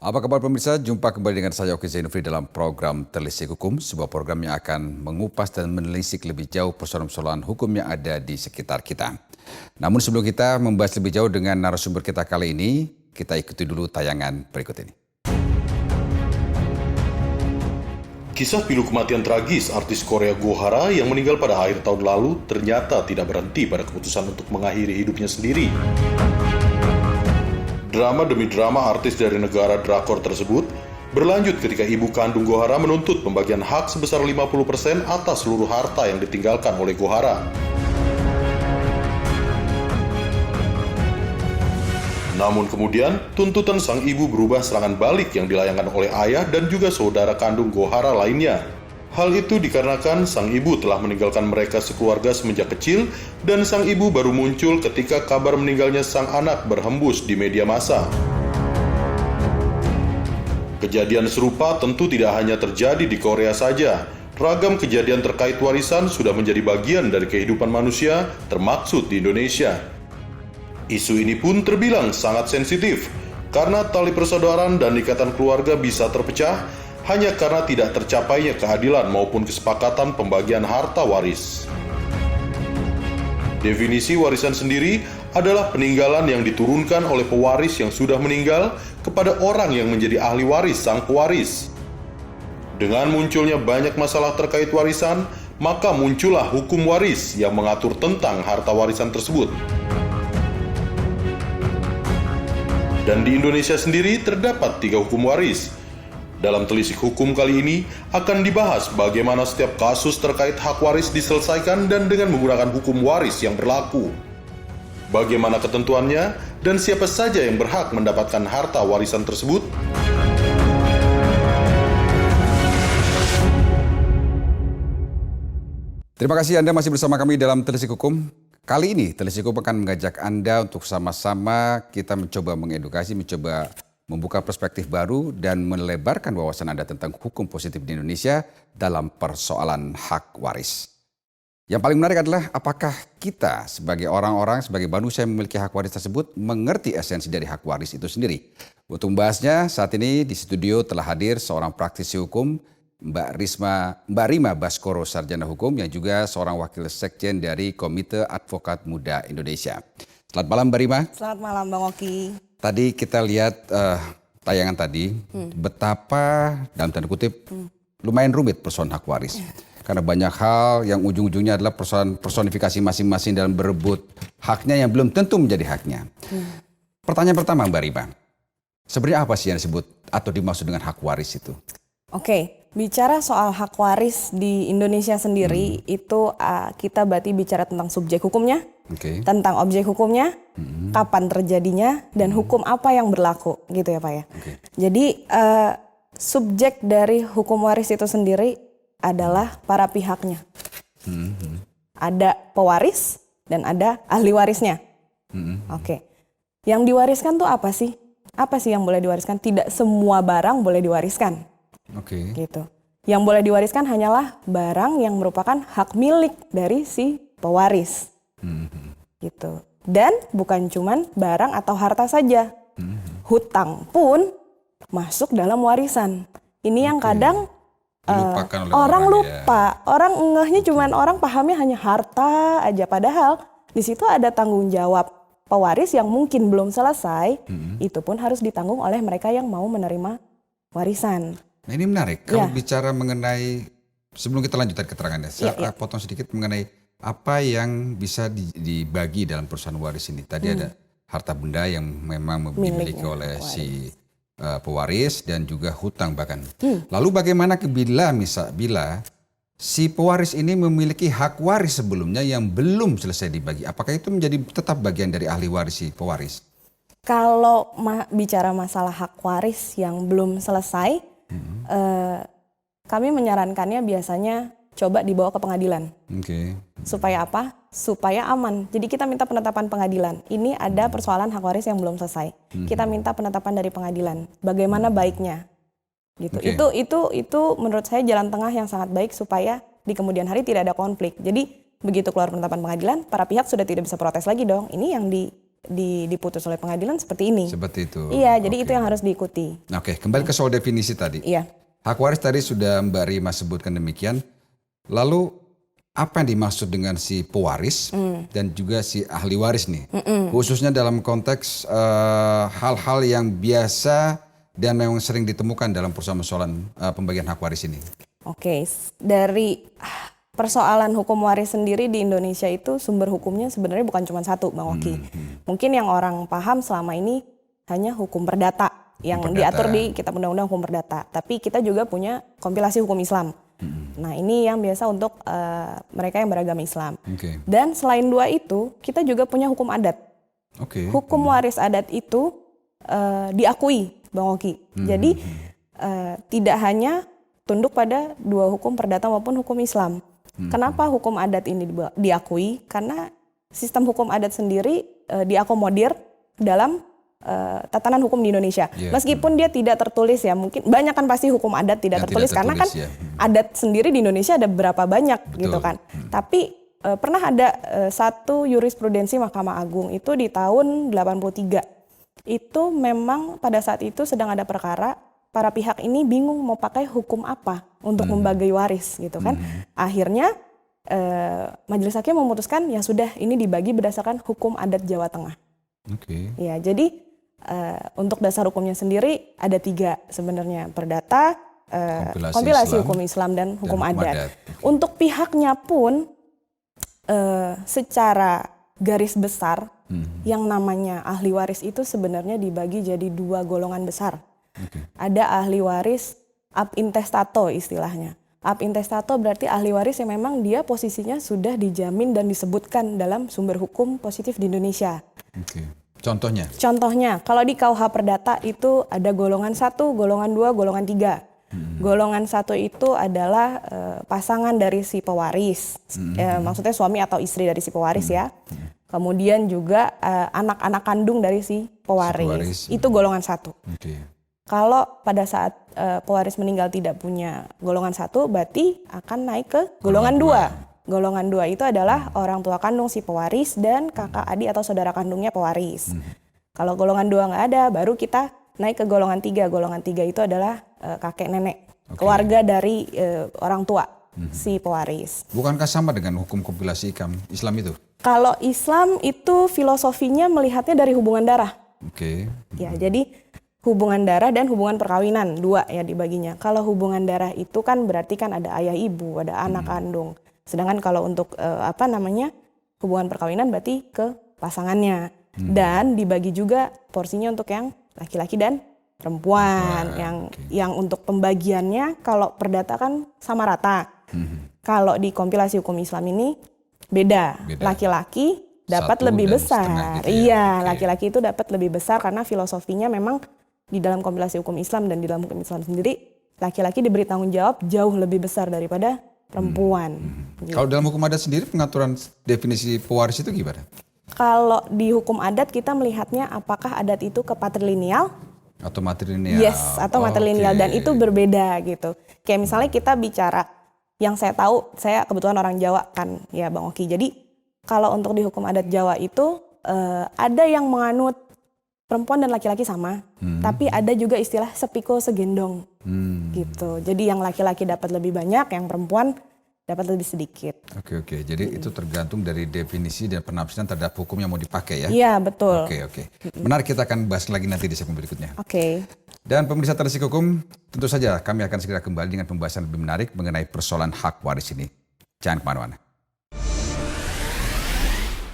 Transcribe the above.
Apa kabar pemirsa? Jumpa kembali dengan saya Oki Zainufri dalam program Telisik Hukum, sebuah program yang akan mengupas dan menelisik lebih jauh persoalan-persoalan hukum yang ada di sekitar kita. Namun sebelum kita membahas lebih jauh dengan narasumber kita kali ini, kita ikuti dulu tayangan berikut ini. Kisah pilu kematian tragis artis Korea Go Hara yang meninggal pada akhir tahun lalu ternyata tidak berhenti pada keputusan untuk mengakhiri hidupnya sendiri. Drama demi drama artis dari negara drakor tersebut berlanjut ketika ibu kandung Go Hara menuntut pembagian hak sebesar 50% atas seluruh harta yang ditinggalkan oleh Go Hara. Namun kemudian, tuntutan sang ibu berubah serangan balik yang dilayangkan oleh ayah dan juga saudara kandung Go Hara lainnya. Hal itu dikarenakan sang ibu telah meninggalkan mereka sekeluarga semenjak kecil dan sang ibu baru muncul ketika kabar meninggalnya sang anak berhembus di media massa. Kejadian serupa tentu tidak hanya terjadi di Korea saja. Ragam kejadian terkait warisan sudah menjadi bagian dari kehidupan manusia, termaksud di Indonesia. Isu ini pun terbilang sangat sensitif, karena tali persaudaraan dan ikatan keluarga bisa terpecah hanya karena tidak tercapainya keadilan maupun kesepakatan pembagian harta waris. Definisi warisan sendiri adalah peninggalan yang diturunkan oleh pewaris yang sudah meninggal kepada orang yang menjadi ahli waris sang pewaris. Dengan munculnya banyak masalah terkait warisan, maka muncullah hukum waris yang mengatur tentang harta warisan tersebut. Dan di Indonesia sendiri terdapat 3 hukum waris. Dalam telisik hukum kali ini akan dibahas bagaimana setiap kasus terkait hak waris diselesaikan dan dengan menggunakan hukum waris yang berlaku. Bagaimana ketentuannya dan siapa saja yang berhak mendapatkan harta warisan tersebut? Terima kasih Anda masih bersama kami dalam Telisik Hukum. Kali ini Telisik Hukum akan mengajak Anda untuk sama-sama kita mencoba mengedukasi, mencoba membuka perspektif baru dan melebarkan wawasan Anda tentang hukum positif di Indonesia dalam persoalan hak waris. Yang paling menarik adalah apakah kita sebagai orang-orang, sebagai manusia yang memiliki hak waris tersebut mengerti esensi dari hak waris itu sendiri. Untuk membahasnya saat ini di studio telah hadir seorang praktisi hukum, Mbak Rima Baskoro, sarjana hukum yang juga seorang wakil sekjen dari Komite Advokat Muda Indonesia. Selamat malam Mbak Rima. Selamat malam Bang Oki. Tadi kita lihat tayangan tadi betapa dalam tanda kutip lumayan rumit persoalan hak waris. Karena banyak hal yang ujung-ujungnya adalah personifikasi masing-masing dalam berebut haknya yang belum tentu menjadi haknya. Pertanyaan pertama Mbak Rima, sebenarnya apa sih yang disebut atau dimaksud dengan hak waris itu? Oke, bicara soal hak waris di Indonesia sendiri itu kita berarti bicara tentang subjek hukumnya, tentang objek hukumnya, kapan terjadinya, dan hukum apa yang berlaku gitu ya Pak ya. Jadi subjek dari hukum waris itu sendiri adalah para pihaknya. Ada pewaris dan ada ahli warisnya. Oke, yang diwariskan tuh apa sih? Apa sih yang boleh diwariskan? Tidak semua barang boleh diwariskan. Gitu. Yang boleh diwariskan hanyalah barang yang merupakan hak milik dari si pewaris. Gitu. Dan bukan cuman barang atau harta saja. Hutang pun masuk dalam warisan. Ini yang kadang orang lupa. Orang ngehnya cuman orang pahamnya hanya harta aja. Padahal di situ ada tanggung jawab pewaris yang mungkin belum selesai. Itu pun harus ditanggung oleh mereka yang mau menerima warisan. Nah ini menarik, kalau bicara mengenai, sebelum kita lanjutkan keterangannya, saya potong sedikit mengenai apa yang bisa dibagi dalam perusahaan waris ini. Tadi ada harta benda yang memang dimiliki oleh si pewaris dan juga hutang bahkan. Lalu bagaimana bila si pewaris ini memiliki hak waris sebelumnya yang belum selesai dibagi, apakah itu menjadi tetap bagian dari ahli waris si pewaris? Kalau bicara masalah hak waris yang belum selesai, kami menyarankannya biasanya coba dibawa ke pengadilan. Supaya apa? Supaya aman. Jadi kita minta penetapan pengadilan. Ini ada persoalan hak waris yang belum selesai. Kita minta penetapan dari pengadilan. Bagaimana baiknya? Gitu. Itu menurut saya jalan tengah yang sangat baik supaya di kemudian hari tidak ada konflik. Jadi begitu keluar penetapan pengadilan, para pihak sudah tidak bisa protes lagi dong. Ini yang diputus oleh pengadilan seperti ini. Seperti itu. Iya, jadi itu yang harus diikuti. Oke, kembali ke soal definisi tadi. Iya. Hak waris tadi sudah Mbak Rima sebutkan demikian. Lalu apa yang dimaksud dengan si pewaris dan juga si ahli waris nih? Khususnya dalam konteks hal-hal yang biasa dan memang sering ditemukan dalam persoalan pembagian hak waris ini. Oke, dari persoalan hukum waris sendiri di Indonesia itu sumber hukumnya sebenarnya bukan cuma satu, Bang Oki. Mungkin yang orang paham selama ini hanya hukum perdata yang diatur di Kitab Undang-Undang Hukum Perdata. Tapi kita juga punya kompilasi hukum Islam. Nah ini yang biasa untuk mereka yang beragama Islam. Dan selain dua itu, kita juga punya hukum adat. Hukum waris adat itu diakui, Bang Oki. Jadi tidak hanya tunduk pada dua hukum perdata maupun hukum Islam. Kenapa hukum adat ini diakui? Karena sistem hukum adat sendiri diakomodir dalam tatanan hukum di Indonesia. Meskipun dia tidak tertulis ya, mungkin banyak kan pasti hukum adat tidak tertulis karena kan adat sendiri di Indonesia ada berapa banyak gitu kan. Tapi pernah ada satu jurisprudensi Mahkamah Agung itu di tahun 83. Itu memang pada saat itu sedang ada perkara, para pihak ini bingung mau pakai hukum apa untuk membagi waris gitu kan. Akhirnya majelis hakim memutuskan ya sudah ini dibagi berdasarkan hukum adat Jawa Tengah. Ya jadi untuk dasar hukumnya sendiri ada 3 sebenarnya, perdata, kompilasi hukum Islam dan hukum adat. Untuk pihaknya pun secara garis besar yang namanya ahli waris itu sebenarnya dibagi jadi 2 golongan besar. Ada ahli waris ab intestato istilahnya. Ab intestato berarti ahli waris yang memang dia posisinya sudah dijamin dan disebutkan dalam sumber hukum positif di Indonesia. Contohnya? Contohnya, kalau di KUH Perdata itu ada golongan 1, golongan 2, golongan 3. Golongan 1 itu adalah pasangan dari si pewaris, maksudnya suami atau istri dari si pewaris ya. Kemudian juga anak-anak kandung dari si pewaris. Itu golongan 1. Kalau pada saat pewaris meninggal tidak punya golongan 1, berarti akan naik ke golongan 2. Golongan 2 itu adalah orang tua kandung si pewaris dan kakak adik atau saudara kandungnya pewaris. Kalau golongan 2 nggak ada, baru kita naik ke golongan 3. Golongan 3 itu adalah kakek nenek, keluarga dari orang tua si pewaris. Bukankah sama dengan hukum kompilasi Islam itu? Kalau Islam itu filosofinya melihatnya dari hubungan darah. Ya, jadi hubungan darah dan hubungan perkawinan, 2 ya dibaginya. Kalau hubungan darah itu kan berarti kan ada ayah ibu, ada anak kandung. Sedangkan kalau untuk hubungan perkawinan berarti ke pasangannya. Dan dibagi juga porsinya untuk yang laki-laki dan perempuan. Yang untuk pembagiannya kalau perdata kan sama rata. Kalau di kompilasi hukum Islam ini beda. Laki-laki dapat lebih besar. Gitu ya? Laki-laki itu dapat lebih besar karena filosofinya memang di dalam kompilasi hukum Islam dan di dalam hukum Islam sendiri laki-laki diberi tanggung jawab jauh lebih besar daripada perempuan. Gitu. Kalau dalam hukum adat sendiri pengaturan definisi pewaris itu gimana? Kalau di hukum adat kita melihatnya apakah adat itu ke patrilineal atau matrilineal? Yes, atau matrilineal dan itu berbeda gitu. Kayak misalnya kita bicara yang saya tahu, saya kebetulan orang Jawa kan ya Bang Oki. Jadi kalau untuk di hukum adat Jawa itu ada yang menganut perempuan dan laki-laki sama, tapi ada juga istilah sepikul segendong gitu. Jadi yang laki-laki dapat lebih banyak, yang perempuan dapat lebih sedikit. Oke. Jadi itu tergantung dari definisi dan penafsiran terhadap hukum yang mau dipakai ya? Iya, betul. Oke. Menarik, kita akan bahas lagi nanti di segmen berikutnya. Dan pemirsa Telisik Hukum, tentu saja kami akan segera kembali dengan pembahasan lebih menarik mengenai persoalan hak waris ini. Jangan kemana-mana.